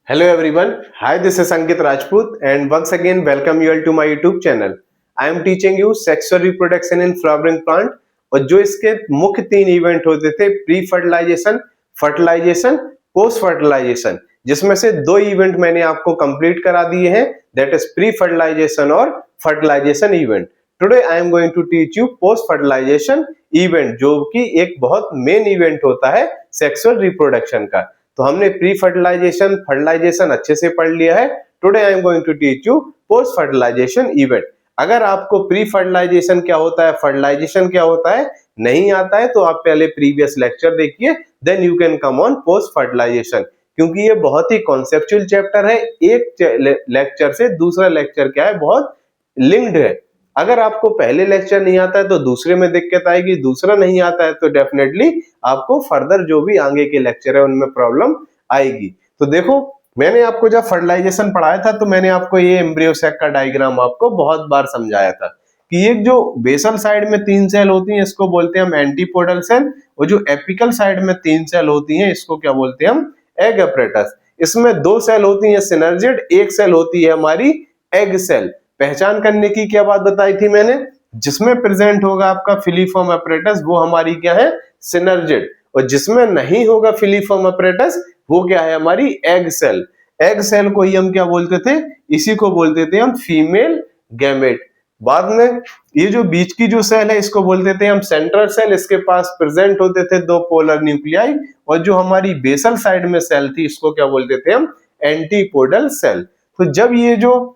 Hello everyone. Hi, this is Ankit Rajput and once again welcome you all to my YouTube channel. I am teaching you sexual reproduction in flowering plant और जो इसके मुख्य तीन event होते थे pre fertilisation, fertilisation, post fertilisation, जिसमें से दो इवेंट मैंने आपको कंप्लीट करा दिए हैं, दैट इज प्री फर्टिलाइजेशन और fertilisation event. Today I am going to teach you post fertilisation event, जो कि एक बहुत मेन इवेंट होता है सेक्सुअल रिप्रोडक्शन का. तो हमने प्री फर्टिलाइजेशन, फर्टिलाइजेशन अच्छे से पढ़ लिया है. Today I am going to teach you post fertilisation event. अगर आपको प्री फर्टिलाइजेशन क्या होता है, फर्टिलाइजेशन क्या होता है नहीं आता है, तो आप पहले प्रीवियस लेक्चर देखिए, then you can come on post fertilisation, क्योंकि ये बहुत ही कॉन्सेप्चुअल चैप्टर है. एक लेक्चर से दूसरा लेक्चर क्या है, बहुत लिंक्ड है. अगर आपको पहले लेक्चर नहीं आता है तो दूसरे में दिक्कत आएगी, दूसरा नहीं आता है तो डेफिनेटली आपको फर्दर जो भी आगे के लेक्चर है उनमें प्रॉब्लम आएगी. तो देखो, मैंने आपको जब फर्टिलाइजेशन पढ़ाया था तो मैंने आपको ये एम्ब्रियो सैक का डायग्राम आपको बहुत बार समझाया था कि ये जो बेसल साइड में तीन सेल होती हैं इसको बोलते हैं हम एंटीपोडल सेल, और जो एपिकल साइड में तीन सेल होती हैं इसको क्या बोलते हैं हम, एग अपरेटस. इसमें दो सेल होती है सिनर्जिड, एक सेल होती है हमारी एग सेल. पहचान करने की क्या बात बताई थी मैंने, जिसमें प्रेजेंट होगा आपका फिलीफॉर्म अपरेटस वो हमारी क्या है, सिनर्जिड, और जिसमें नहीं होगा फिलीफॉर्म अपरेटस वो क्या है, हमारी एग सेल. एग सेल को ही हम क्या बोलते थे, इसी को बोलते थे हम फीमेल गैमेट. बाद में ये जो बीच की जो सेल है इसको बोलते थे हम सेंट्रल सेल, इसके पास प्रेजेंट होते थे दो पोलर न्यूक्लियाई, और जो हमारी बेसल साइड में सेल थी इसको क्या बोलते थे हम, एंटीपोडल सेल. तो जब ये जो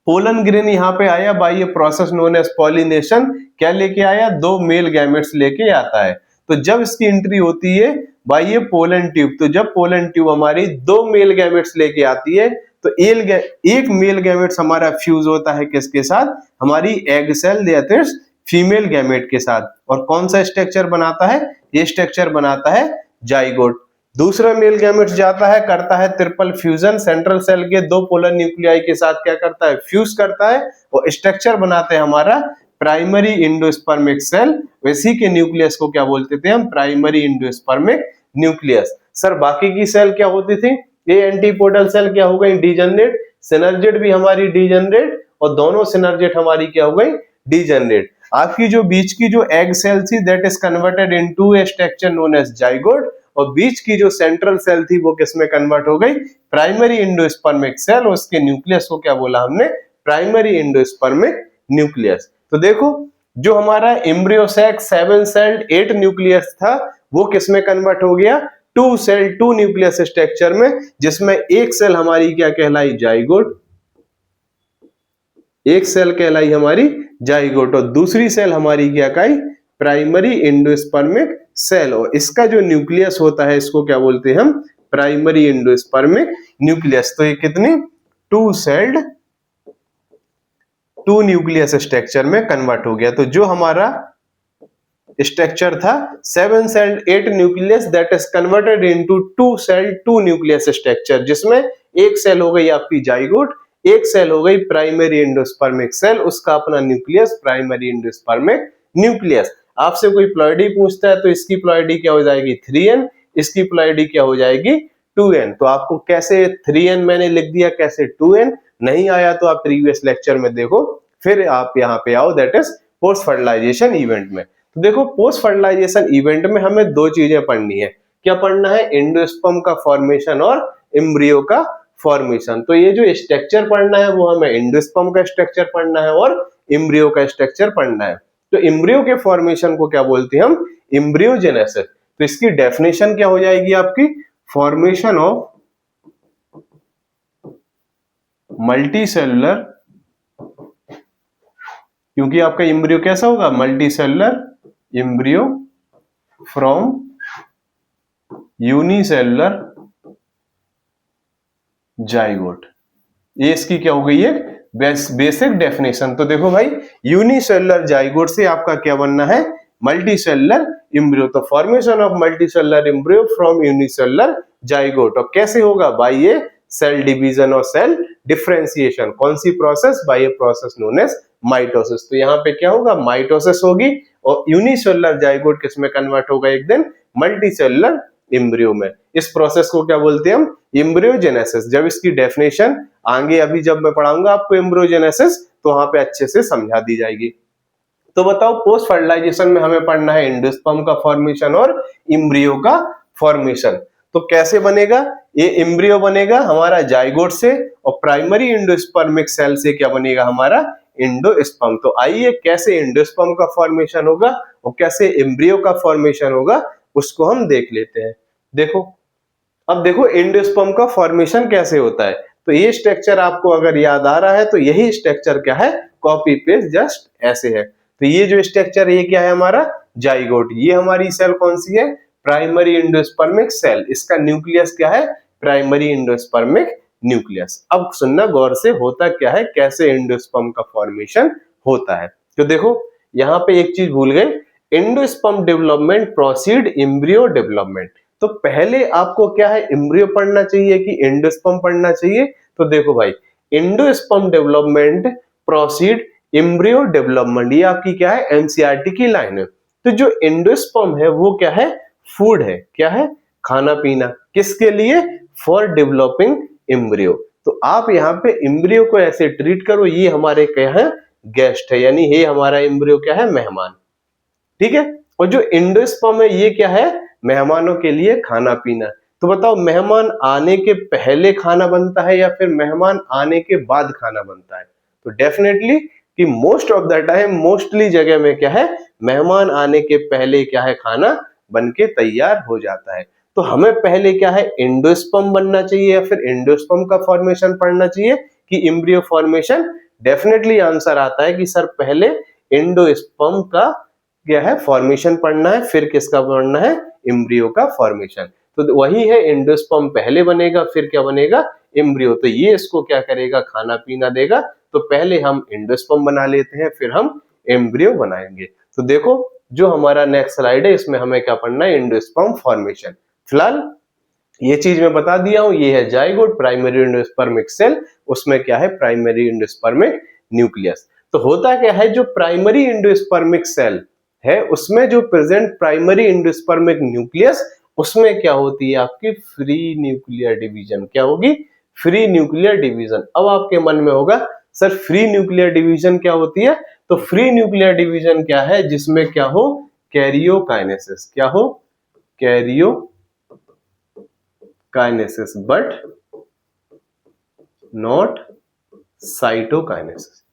पोलन ग्रेन यहाँ पे आया by a process known as pollination, क्या लेके आया, दो मेल गैमेट्स लेके आता है. तो जब इसकी एंट्री होती है बाय ए पोलन ट्यूब, तो जब पोलन ट्यूब हमारी दो मेल गैमेट्स लेके आती है तो एक मेल गैमेट्स हमारा फ्यूज होता है किसके साथ, हमारी egg cell that is female gamete के साथ. और कौन सा स्ट्रक्चर बनाता है, ये स्ट्रक्चर बनाता है जाइगोट. दूसरा मेल गैमेट जाता है, करता है ट्रिपल फ्यूजन, सेंट्रल सेल के दो पोलर न्यूक्लियाई के साथ क्या करता है, फ्यूज करता है, और स्ट्रक्चर बनाते हैं हमारा प्राइमरी इंडोस्पर्मिक सेल. वैसी के न्यूक्लियस को क्या बोलते थे हम, प्राइमरी इंडोस्पर्मिक न्यूक्लियस. सर बाकी की सेल क्या होती थी, ये एंटीपोडल सेल क्या हो गई, डीजनरेट. सिनर्जिड भी हमारी डीजनरेट, और दोनों सिनर्जिड हमारी क्या हो गई, डीजनरेट. आपकी जो बीच की जो एग सेल थी that is converted into a structure known as zygote, और बीच की जो सेंट्रल सेल थी वो किसमें कन्वर्ट हो गई, प्राइमरी इंडोस्पर्मिक सेल. उसके न्यूक्लियस को क्या बोला हमने, प्राइमरी इंडोस्पर्मिक न्यूक्लियस. तो देखो, जो हमारा एम्ब्रियो सैक 7 सेल्ड 8 न्यूक्लियस था वो किसमें कन्वर्ट हो गया, 2 सेल 2 न्यूक्लियस स्ट्रक्चर में, जिसमें एक सेल हमारी क्या कहलाई, जाइगोट. एक सेल कहलाई हमारी जाइगोट, और दूसरी सेल हमारी क्या कही, प्राइमरी इंडोस्पर्मिक सेल. और इसका जो न्यूक्लियस होता है इसको क्या बोलते हैं हम, प्राइमरी इंडोस्पर्मिक न्यूक्लियस. तो ये कितनी, 2 सेल्ड 2 न्यूक्लियस स्ट्रक्चर में कन्वर्ट हो गया. तो जो हमारा स्ट्रक्चर था 7 sailed 8 nucleus that is converted into 2 sailed 2 nucleus structure, जिसमें एक सेल हो गई आपकी जाइगोट, एक सेल हो गई प्राइमरी इंडोस्पर्मिक सेल, उसका अपना न्यूक्लियस प्राइमरी इंडोस्पर्मिक न्यूक्लियस. आपसे कोई प्लॉइडी पूछता है तो इसकी प्लॉइडी क्या हो जाएगी, 3n, इसकी प्लॉइडी क्या हो जाएगी, 2n. तो आपको कैसे 3n मैंने लिख दिया, कैसे 2n नहीं आया तो आप प्रीवियस लेक्चर में देखो, फिर आप यहाँ पे आओ, that is post fertilisation event में. तो देखो, पोस्ट फर्टिलाइजेशन इवेंट में हमें दो चीजें पढ़नी है. क्या पढ़ना है, एंडोस्पर्म का फॉर्मेशन और एम्ब्रियो का फॉर्मेशन. तो ये जो स्ट्रक्चर पढ़ना है वो हमें एंडोस्पर्म का स्ट्रक्चर पढ़ना है और एम्ब्रियो का स्ट्रक्चर पढ़ना है. तो एम्ब्रियो के फॉर्मेशन को क्या बोलते हैं हम, एम्ब्रियोजेनेसिस. तो इसकी डेफिनेशन क्या हो जाएगी आपकी, फॉर्मेशन ऑफ मल्टीसेलुलर, क्योंकि आपका एम्ब्रियो कैसा होगा, multicellular embryo from unicellular zygote. ये इसकी क्या हो गई है, बेसिक डेफिनेशन. तो देखो भाई, यूनिसेलुलर जाइगोट से आपका क्या बनना है, मल्टीसेलुलर एम्ब्रियो. तो formation of multicellular embryo from unicellular zygote. और कैसे होगा, बाय ए सेल डिवीजन और सेल डिफरेंशिएशन. कौन सी process, by a process known as mitosis. तो यहाँ पे क्या होगा, माइटोसिस होगी, और यूनिसेलुलर जाइगोट किसमें कन्वर्ट होगा, एक दिन मल्टीसेलुलर इम्ब्रियो में। इस प्रोसेस को क्या बोलते हैं हम? एम्ब्रियोजेनेसिस। जब इसकी डेफिनेशन आगे अभी जब मैं पढ़ाऊंगा आपको एम्ब्रियोजेनेसिस, तो वहां पे अच्छे से समझा दी जाएगी। तो बताओ, पोस्ट फर्टिलाइजेशन में हमें पढ़ना है एंडोस्पर्म का फॉर्मेशन और इम्ब्रियो का फॉर्मेशन। तो कैसे बनेगा? ये इम्ब्रियो बनेगा हमारा जाइगोट से, और प्राइमरी एंडोस्पर्मिक सेल से क्या बनेगा? हमारा एंडोस्पर्म। तो आइए कैसे एंडोस्पर्म का फॉर्मेशन होगा और कैसे एम्ब्रियो का फॉर्मेशन होगा उसको हम देख लेते हैं। देखो, अब देखो एंडोस्पर्म का फॉर्मेशन कैसे होता है। तो ये स्ट्रक्चर आपको अगर याद आ रहा है तो यही स्ट्रक्चर क्या है? कॉपी पेस्ट जस्ट ऐसे है। तो ये जो स्ट्रक्चर है ये क्या है? हमारा जाइगोट। ये हमारी सेल कौन सी है? Primary endospermic cell. इसका न्यूक्लियस क्या है? Primary endospermic nucleus. अब सुनना गौर से, होता क्या है, कैसे एंडोस्पर्म का फॉर्मेशन होता है। तो देखो यहाँ पे एक चीज भूल गए, endosperm development proceed embryo development. तो पहले आपको क्या है? एम्ब्रियो पढ़ना चाहिए कि एंडोस्पर्म पढ़ना चाहिए? तो देखो भाई, endosperm development proceed embryo development, ये आपकी क्या है? एनसीईआरटी की लाइन है। तो जो एंडोस्पर्म है वो क्या है? फूड है। क्या है? खाना पीना। किसके लिए? For developing embryo. तो आप यहाँ पे एम्ब्रियो को ऐसे ट्रीट करो, ये हमारे क्या है? गेस्ट है, यानी ये हमारा एम्ब्रियो क्या है? मेहमान। ठीक है। और जो एंडोस्पर्म है ये क्या है? मेहमानों के लिए खाना पीना। तो बताओ, मेहमान आने के पहले खाना बनता है या फिर मेहमान आने के बाद खाना बनता है? तो डेफिनेटली कि most of the time, mostly जगह में क्या है? मेहमान आने के पहले क्या है? खाना बन के तैयार हो जाता है। तो हमें पहले क्या है? एंडोस्पर्म बनना चाहिए या फिर एंडोस्पर्म का फॉर्मेशन पढ़ना चाहिए कि एम्ब्रियो फॉर्मेशन? डेफिनेटली आंसर आता है कि सर पहले एंडोस्पर्म का क्या है? फॉर्मेशन पढ़ना है, फिर किसका पढ़ना है? एम्ब्रियो का फॉर्मेशन। तो वही है, एंडोस्पर्म पहले बनेगा, फिर क्या बनेगा? एम्ब्रियो। तो ये इसको क्या करेगा? खाना पीना देगा। तो पहले हम एंडोस्पर्म बना लेते हैं, फिर हम एम्ब्रियो बनाएंगे। तो देखो, जो हमारा नेक्स्ट स्लाइड है इसमें हमें क्या पढ़ना है? Endosperm formation. फिलहाल ये चीज मैं बता दिया हूं, ये है जाइगोट, प्राइमरी एंडोस्पर्मिक सेल, उसमें क्या है? Primary endospermic nucleus. तो होता क्या है, जो प्राइमरी एंडोस्पर्मिक सेल है उसमें जो प्रेजेंट प्राइमरी एंडोस्पर्मिक न्यूक्लियस, उसमें क्या होती है? आपकी फ्री न्यूक्लियर डिवीजन। क्या होगी? Free nuclear division. अब आपके मन में होगा सर फ्री न्यूक्लियर डिवीजन क्या होती है? तो फ्री न्यूक्लियर डिवीजन क्या है? जिसमें क्या हो? कैरियोकाइनेसिस। क्या हो? Karyokinesis, but not cytokinesis.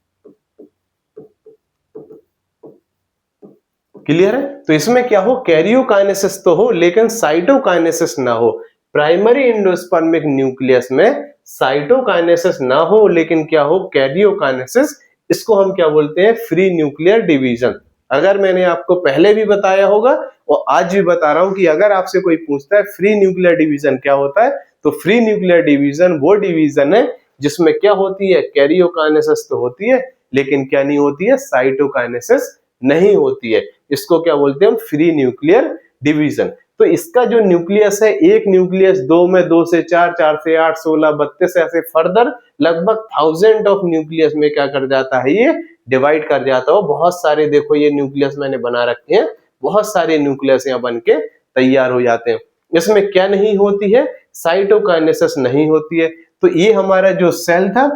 Clear है? तो इसमें क्या हो? कैरियोकाइनेसिस तो हो लेकिन साइटोकाइनेसिस ना हो। प्राइमरी एंडोस्पर्मिक न्यूक्लियस में साइटोकाइनेसिस ना हो लेकिन क्या हो? कैरियोकाइनेसिस। इसको हम क्या बोलते हैं? Free nuclear division. अगर मैंने आपको पहले भी बताया होगा और आज भी बता रहा हूं कि अगर आपसे कोई पूछता है फ्री न्यूक्लियर डिवीजन क्या होता है, तो फ्री न्यूक्लियर डिवीजन वो डिवीजन है जिसमें क्या होती है? कैरियोकाइनेसिस तो होती है लेकिन क्या नहीं होती है? साइटोकाइनेसिस नहीं होती है। इसको क्या बोलते हैं हम? Free nuclear division. तो इसका जो न्यूक्लियस है, एक न्यूक्लियस 2 में 2 से 4, 4 से 8, 16, 32 ऐसे फर्दर लगभग 1000 ऑफ न्यूक्लियस में क्या कर जाता है? ये डिवाइड कर जाता है। बहुत सारे देखो ये न्यूक्लियस मैंने बना रखे हैं, बहुत सारे न्यूक्लियस यहाँ बन के तैयार हो जाते हैं। इसमें क्या नहीं होती है? साइटोकाइनेसिस नहीं होती है। तो ये हमारा जो सेल था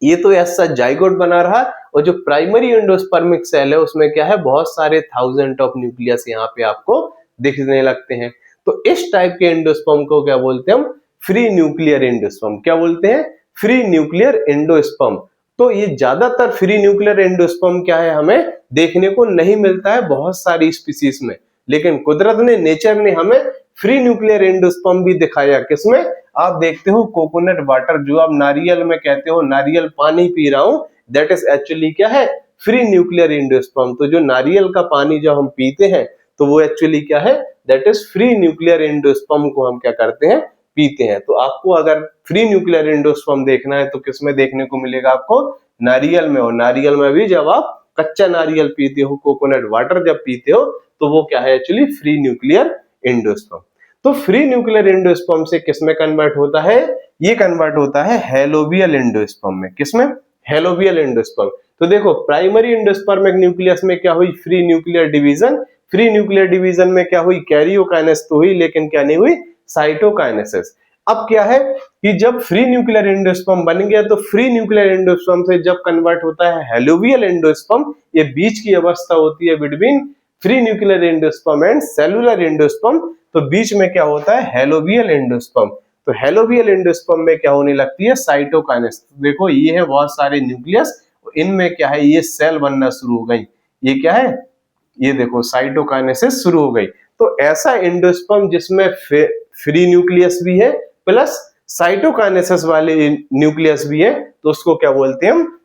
ये तो ऐसा जाइगोट बना रहा, और जो प्राइमरी एंडोस्पर्मिक सेल है उसमें क्या है? बहुत सारे 1000 ऑफ न्यूक्लियस यहाँ पे आपको दिखने लगते हैं। तो इस टाइप के एंडोस्पर्म को क्या बोलते हैं हम? Free nuclear endosperm. क्या बोलते हैं? Free nuclear endosperm. तो ये ज्यादातर फ्री न्यूक्लियर एंडोस्पर्म क्या है? हमें देखने को नहीं मिलता है बहुत सारी स्पीसीज में, लेकिन कुदरत ने, नेचर ने हमें फ्री न्यूक्लियर एंडोस्पर्म भी दिखाया। किसमें? आप देखते हो कोकोनट वाटर, जो आप नारियल में कहते हो नारियल पानी पी रहा हूं, दैट इज एक्चुअली क्या है? Free nuclear endosperm. तो जो नारियल का पानी जो हम पीते हैं तो वो एक्चुअली क्या है? That is free nuclear endosperm को हम क्या करते हैं? पीते हैं। तो आपको अगर फ्री न्यूक्लियर एंडोस्पर्म देखना है तो किसमें देखने को मिलेगा आपको? नारियल में। और नारियल में भी जब आप कच्चा नारियल पीते हो, कोकोनट वाटर जब पीते हो, तो वो क्या है? Actually free nuclear endosperm. तो फ्री न्यूक्लियर एंडोस्पर्म से किसमें कन्वर्ट होता है? ये कन्वर्ट होता है हैलोबियल एंडोस्पर्म में। किसमें? हैलोबियल एंडोस्पर्म। तो देखो प्राइमरी एंडोस्पर्मिक न्यूक्लियस में क्या हुई? Free nuclear division. Free nuclear division में क्या हुई, कैरियोकाइनेसिस तो हुई लेकिन क्या नहीं हुई, साइटोकाइनेसिस। अब क्या है कि जब फ्री न्यूक्लियर एंडोस्पर्म बन गया तो फ्री न्यूक्लियर एंडोस्पर्म से जब कन्वर्ट होता है हेलोवियल एंडोस्पर्म, ये बीच की अवस्था होती है between free nuclear endosperm and cellular endosperm, तो बीच में क्या होता है, हेलोवियल एंडोस्पर्म। तो हेलोवियल एंडोस्पर्म में क्या होने लगती है, साइटोकाइनेसिस। देखो ये है बहुत सारे न्यूक्लियस, इनमें क्या है, ये सेल बनना शुरू हो गई, ये क्या है, ये देखो साइटोकाइनेसिस शुरू हो गई। तो ऐसा एंडोस्पर्म जिसमें फ्री न्यूक्लियस भी है प्लस साइटोकाइनेसिस वाले न्यूक्लियस भी है, तो उसको क्या बोलते हैं हम,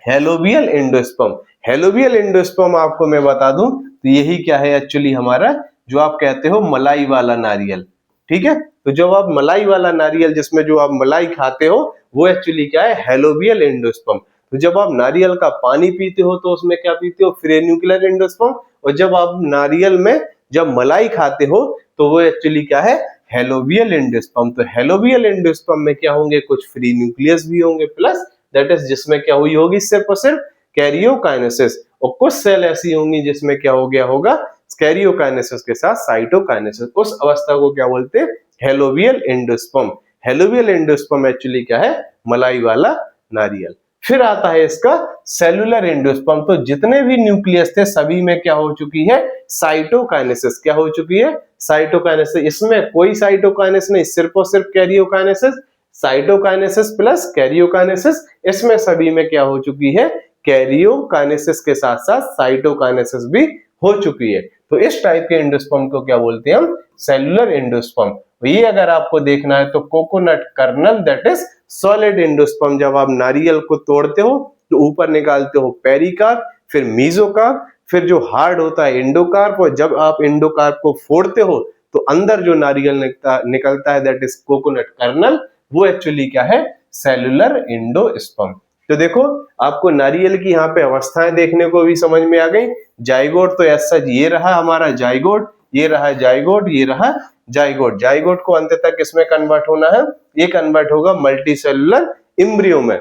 हेलोवियल एंडोस्पर्म। हेलोवियल एंडोस्पर्म आपको मैं बता दूं तो यही क्या है एक्चुअली हमारा, जो आप कहते हो मलाई वाला नारियल, ठीक है। तो जब आप मलाई वाला नारियल जिसमें जो आप मलाई खाते हो वो एक्चुअली क्या है, हेलोवियल एंडोस्पर्म। तो जब आप नारियल का पानी पीते हो तो उसमें क्या पीते हो, फ्री न्यूक्लियर एंडोस्पर्म, और जब आप नारियल में जब मलाई खाते हो तो वो एक्चुअली क्या है, हेलोवियल एंडोस्पर्म। तो हेलोवियल एंडोस्पर्म में क्या होंगे, कुछ फ्री न्यूक्लियस भी होंगे प्लस दैट इज जिसमें क्या हुई होगी सिर्फ और सिर्फ कैरियोकाइनेसिस, और कुछ सेल ऐसी होंगी जिसमें क्या हो गया होगा, कैरियोकाइनेसिस के साथ साइटोकाइनेसिस। उस अवस्था को क्या बोलते हैं, हेलोवियल एंडोस्पर्म। हेलोवियल एंडोस्पर्म एक्चुअली क्या है, मलाई वाला नारियल। फिर आता है इसका सेलुलर एंडोस्पर्म। तो जितने भी न्यूक्लियस थे सभी में क्या हो चुकी है, साइटोकाइनेसिस। क्या हो चुकी है, साइटोकाइनेसिस। इसमें कोई साइटोकाइनेसिस नहीं, सिर्फ और सिर्फ कैरियोकाइनेसिस, साइटोकाइनेसिस प्लस कैरियोकाइनेसिस। इसमें सभी में क्या हो चुकी है, कैरियोकाइनेसिस के साथ साथ साइटोकाइनेसिस भी हो चुकी है। तो इस टाइप के एंडोस्पर्म को क्या बोलते हैं हम, सेलुलर एंडोस्पर्म। ये अगर आपको देखना है तो coconut kernel that is solid endosperm. जब आप नारियल को तोड़ते हो तो ऊपर निकालते हो पेरिकार्प, फिर मीजोकार्प, फिर जो हार्ड होता है एंडोकार्प, और जब आप एंडोकार्प को फोड़ते हो तो अंदर जो नारियल निकलता है दैट इज कोकोनट कर्नल, वो एक्चुअली क्या है, सेलुलर एंडोस्पर्म। तो देखो आपको नारियल की यहाँ पे अवस्थाएं देखने को भी समझ में आ गई। जाइगोट तो ऐसा ये रहा हमारा जाइगोट, ये रहा जाइगोट, ये रहा जाइगोट। जाइगोट को अंत तक किसमें कन्वर्ट होना है, ये कन्वर्ट होगा मल्टीसेलुलर एम्ब्रियो में।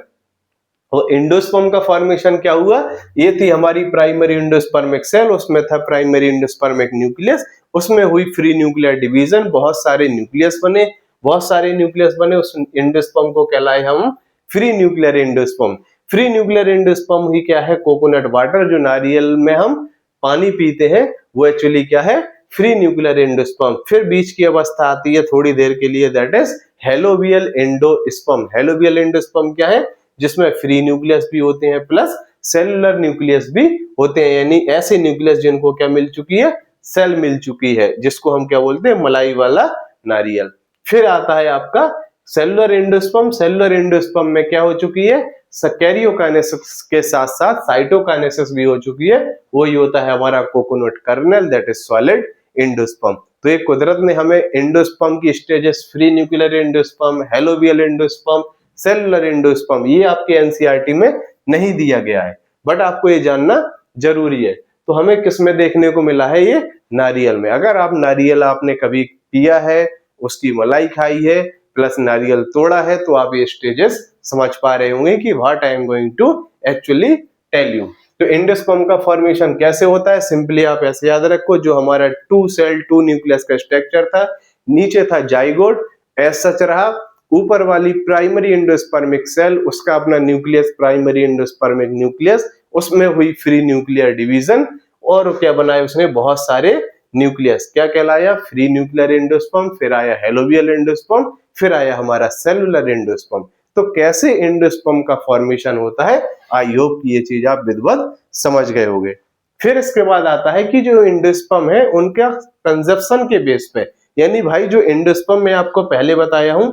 और एंडोस्पर्म का फॉर्मेशन क्या हुआ, ये थी हमारी प्राइमरी एंडोस्पर्मिक सेल, उसमें था प्राइमरी एंडोस्पर्मिक न्यूक्लियस, उसमें हुई फ्री न्यूक्लियर डिवीजन, बहुत सारे न्यूक्लियस बने, बहुत सारे न्यूक्लियस बने, उस एंडोस्पर्म को कहलाए हम free nuclear endosperm. Free nuclear endosperm ही क्या है, कोकोनट वाटर, जो नारियल में हम पानी पीते हैं वो एक्चुअली क्या है, फ्री न्यूक्लियर एंडोस्पर्म। फिर बीच की अवस्था आती है थोड़ी देर के लिए दैट इज हेलोवियल एंडोस्पर्म। हेलोवियल एंडोस्पर्म क्या है, जिसमें फ्री न्यूक्लियस भी होते हैं प्लस सेलुलर न्यूक्लियस भी होते हैं, यानी ऐसे न्यूक्लियस जिनको क्या मिल चुकी है, सेल मिल चुकी है, जिसको हम क्या बोलते हैं, मलाई वाला नारियल। फिर आता है आपका सेलुलर एंडोस्पर्म। सेलुलर एंडोस्पर्म में क्या हो चुकी है, कैरियोकाइनेसिस के साथ साथ साइटोकाइनेसिस भी हो चुकी है, वही होता है हमारा coconut kernel that is solid endosperm. तो ये कुदरत ने हमें एंडोस्पर्म की स्टेजेस, फ्री न्यूक्लियर एंडोस्पर्म, हेलोवियल एंडोस्पर्म, सेलुलर एंडोस्पर्म, ये आपके एनसीईआरटी में नहीं दिया गया है, बट आपको ये जानना जरूरी है। तो हमें किस में देखने को मिला है, ये नारियल में। अगर आप नारियल आपने कभी पिया है, उसकी मलाई खाई है प्लस नारियल तोड़ा है, तो आप ये स्टेजेस समझ पा रहे होंगे कि what I am going to actually tell you. तो एंडोस्पर्म का फॉर्मेशन कैसे होता है, सिंपली आप ऐसे याद रखो, जो हमारा 2 सेल 2 न्यूक्लियस का स्ट्रक्चर था, नीचे था जाइगोट ऐसा सच रहा, ऊपर वाली प्राइमरी एंडोस्पर्मिक सेल, उसका अपना न्यूक्लियस प्राइमरी एंडोस्पर्मिक न्यूक्लियस, उसमें हुई फ्री न्यूक्लियर डिवीजन, और क्या बनाया उसने, बहुत सारे न्यूक्लियस, क्या कहलाया, फ्री न्यूक्लियर एंडोस्पर्म, फिर आया हेलोवियल एंडोस्पर्म, फिर आया हमारा सेलुलर एंडोस्पर्म। तो कैसे एंडोस्पर्म का फॉर्मेशन होता है, आई होप ये चीज आप विधिवत समझ गए होंगे। फिर इसके बाद आता है कि जो एंडोस्पर्म है उनका कंजप्शन के बेस पे, यानी भाई जो एंडोस्पर्म मैं आपको पहले बताया हूं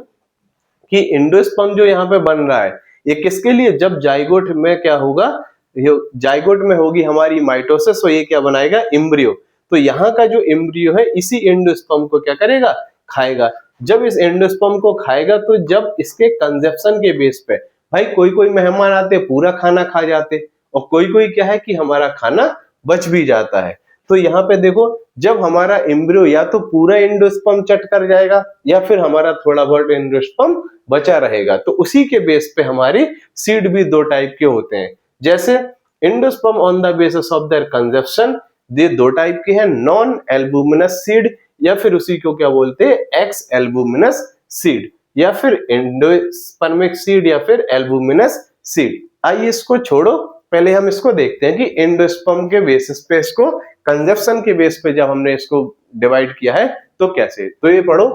कि एंडोस्पर्म जो यहाँ पे बन रहा है ये किसके लिए, जब जाइगोट में क्या होगा, जाइगोट में होगी हमारी माइटोसिस, तो ये क्या बनाएगा, एम्ब्रियो। तो यहाँ का जो एम्ब्रियो है इसी एंडोस्पर्म को क्या करेगा, खाएगा। जब इस एंडोस्पर्म को खाएगा तो जब इसके कंजप्शन के बेस पे, भाई कोई कोई मेहमान आते पूरा खाना खा जाते, और कोई कोई क्या है कि हमारा खाना बच भी जाता है। तो यहाँ पे देखो, जब हमारा एम्ब्रियो या तो पूरा एंडोस्पर्म चट कर जाएगा या फिर हमारा थोड़ा बहुत एंडोस्पर्म बचा रहेगा, तो उसी के बेस पे हमारी सीड भी 2 टाइप के होते हैं। जैसे endosperm on the basis of their consumption, ये दो टाइप के हैं, नॉन एल्बुमिनस सीड या फिर उसी को क्या बोलते हैं, एक्स एल्बुमिनस सीड या फिर एंडोस्पर्मिक सीड या फिर एल्बुमिनस सीड। आइए इसको छोड़ो, पहले हम इसको देखते हैं कि एंडोस्पर्म के बेसिस पे इसको, कंजप्शन के बेस पे जब हमने इसको डिवाइड किया है तो कैसे। तो ये पढ़ो,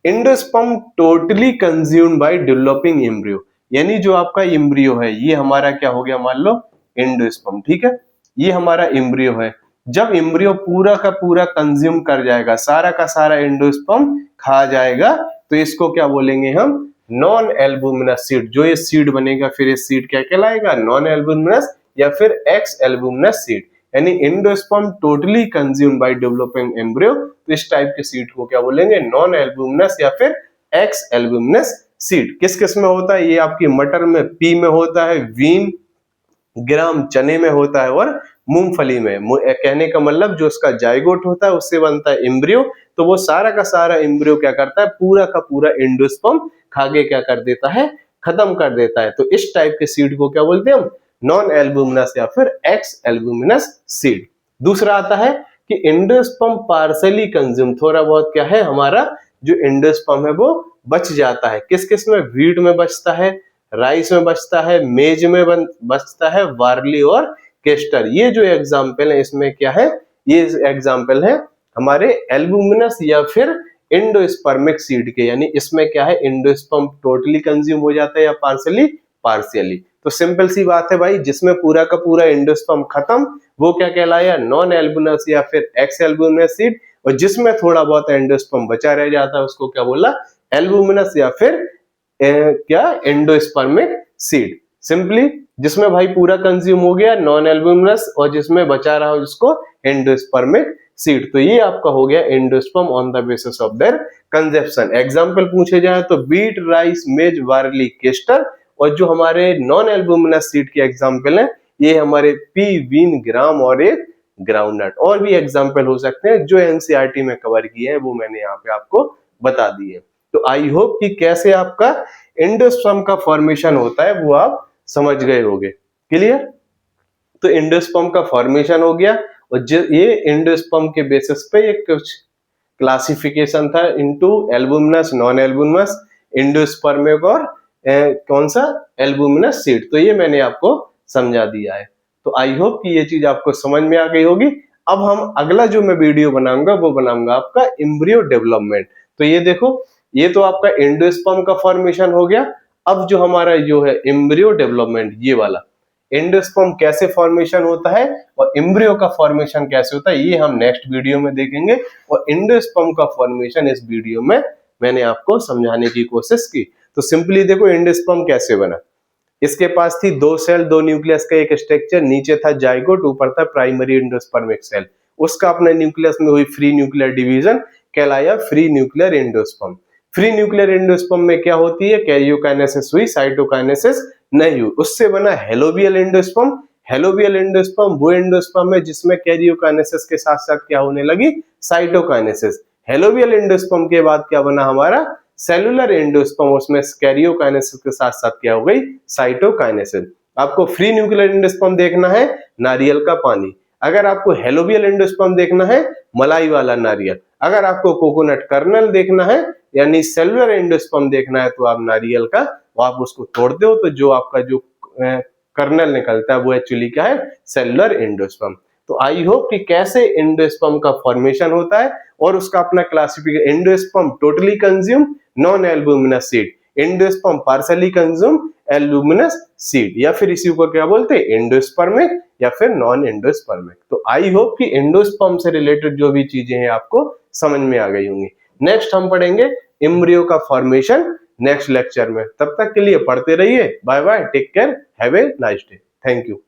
endosperm totally consumed by developing embryo, यानी जो आपका एम्ब्रियो है ये हमारा क्या हो गया, मान लो एंडोस्पर्म, ठीक है, ये हमारा एम्ब्रियो है। जब एम्ब्रियो पूरा का पूरा कंज्यूम कर जाएगा, सारा का सारा एंडोस्पर्म खा जाएगा, तो इसको क्या बोलेंगे हम, नॉन एल्बुमिनस सीड। जो ये सीड बनेगा फिर ये सीड क्या कहलाएगा, नॉन एल्बुमिनस या फिर एक्स एल्बुमिनस सीड, यानी endosperm totally consumed by developing embryo. तो इस टाइप के सीड को क्या बोलेंगे, नॉन एल्बुमिनस या फिर एक्स एल्बुमिनस सीड। किस किस में होता है, ये आपकी मटर में पी में होता है, वीन ग्राम चने में होता है और मूंगफली में। कहने का मतलब जो उसका जाइगोट होता है उससे बनता है एम्ब्रियो, तो वो सारा का सारा एम्ब्रियो क्या करता है, पूरा का पूरा एंडोस्पर्म खाके क्या कर देता है, खत्म कर देता है। तो इस टाइप के सीड को क्या बोलते हैं हम, नॉन एल्बुमिनस या फिर एक्स एल्बुमिनस सीड। दूसरा आता है कि एंडोस्पर्म पार्शियली कंज्यूम, थोड़ा बहुत क्या है हमारा जो एंडोस्पर्म है वो बच जाता है। किस किस में, व्हीट में बचता है, राइस में बचता है, मेज में बचता है, बार्ली और केस्टर। ये जो एग्जाम्पल है इसमें क्या है, ये एग्जाम्पल है हमारे एल्बुमिनस या फिर एंडोस्पर्मिक सीड के, यानी इसमें क्या है, एंडोस्पर्म टोटली कंज्यूम हो जाता है या पार्शियली, पार्शियली। तो सिंपल सी बात है भाई, जिसमें पूरा का पूरा एंडोस्पर्म खत्म वो क्या कहलाया, नॉन एल्बुमिनस या फिर एक्स एल्बुमिनस सीड, और जिसमें थोड़ा बहुत एंडोस्पर्म बचा रह जाता है उसको क्या बोला, एल्बुमिनस या फिर क्या, एंडोस्पर्मिक सीड। सिंपली जिसमें भाई पूरा कंज्यूम हो गया नॉन एल्बुमिनस, और जिसमें बचा रहा हो जिसको एंडोस्पर्मिक सीड। तो ये आपका हो गया endosperm on the basis of their consumption. Example पूछे जाए तो बीट, राइस, मेज, बार्ली, केस्टर, और जो हमारे नॉन एल्बुमिनस सीड के एग्जांपल हैं ये हमारे पी, वीन, ग्राम और एक ग्राउंडनट। और भी एग्जांपल हो सकते हैं जो एनसीईआरटी में कवर किए हैं वो मैंने यहाँ पे आपको बता दिए। तो आई होप कि कैसे आपका एंडोस्पर्म का फॉर्मेशन होता है वो आप समझ गए होंगे। क्लियर। तो एंडोस्पर्म का फॉर्मेशन हो गया, और ये एंडोस्पर्म के बेसिस पे एक कुछ क्लासिफिकेशन था into albuminous, non albuminous, endospermic और कौन सा, एल्बुमिनस सीड। तो ये मैंने आपको समझा दिया है। तो आई होप कि ये चीज आपको समझ में आ गई होगी। अब हम अगला जो मैं वीडियो बनाऊंगा वो बनाऊंगा आपका एम्ब्रियो डेवलपमेंट। तो ये देखो, ये तो आपका एंडोस्पर्म का फॉर्मेशन हो गया। अब जो हमारा जो है एम्ब्रियो डेवलपमेंट, ये वाला एंडोस्पर्म कैसे फॉर्मेशन होता है और एम्ब्रियो का फॉर्मेशन कैसे होता है ये हम नेक्स्ट वीडियो में देखेंगे। और एंडोस्पर्म का फॉर्मेशन इस वीडियो में मैंने आपको समझाने की कोशिश की। तो सिंपली देखो एंडोस्पर्म कैसे बना। इसके पास थी दो सेल, दो न्यूक्लियस का एक स्ट्रक्चर, नीचे था जाइगोट, ऊपर था प्राइमरी एंडोस्पर्मिक सेल। उसका अपने न्यूक्लियस में हुई फ्री न्यूक्लियर डिवीजन, कहलाया free nuclear endosperm. Free nuclear endosperm में क्या होती है, कैरियोकाइनेसिस हुई, साइटोकाइनेसिस नहीं हुई। उससे बना हेलोबियल एंडोस्पर्म। हेलोबियल एंडोस्पर्म वो एंडोस्पर्म है जिसमें कैरियोकाइनेसिस के साथ साथ क्या होने लगी, साइटोकाइनेसिस। हेलोबियल एंडोस्पर्म के बाद क्या बना हमारा सेलुलर एंडोस्पर्म, उसमें कैरियोकाइनेसिस के साथ साथ क्या हो गई, साइटोकाइनेसिस। आपको फ्री न्यूक्लियर एंडोस्पर्म देखना है, नारियल का पानी। अगर आपको हेलोबियल एंडोस्पर्म देखना है, मलाई वाला नारियल। अगर आपको कोकोनट कर्नल देखना है यानी सेलुलर एंडोस्पर्म देखना है, तो आप नारियल का आप उसको तोड़ते हो तो जो आपका जो कर्नल निकलता है वो एक्चुअली क्या है, सेलुलर एंडोस्पर्म। तो आई होप कि कैसे एंडोस्पर्म का फॉर्मेशन होता है और उसका अपना classification. Endosperm totally consume non albuminous seed, endosperm partially consume albuminous seed, या फिर इसी को क्या बोलते हैं, एंडोस्पर्मिक या फिर नॉन एंडोस्पर्मिक। तो आई होप कि एंडोस्पर्म से रिलेटेड जो भी चीजें हैं आपको समझ में आ गई होंगी। नेक्स्ट हम पढ़ेंगे एम्ब्रियो का फॉर्मेशन नेक्स्ट लेक्चर में। तब तक के लिए पढ़ते रहिए। Bye bye, take care, have a nice day, thank you.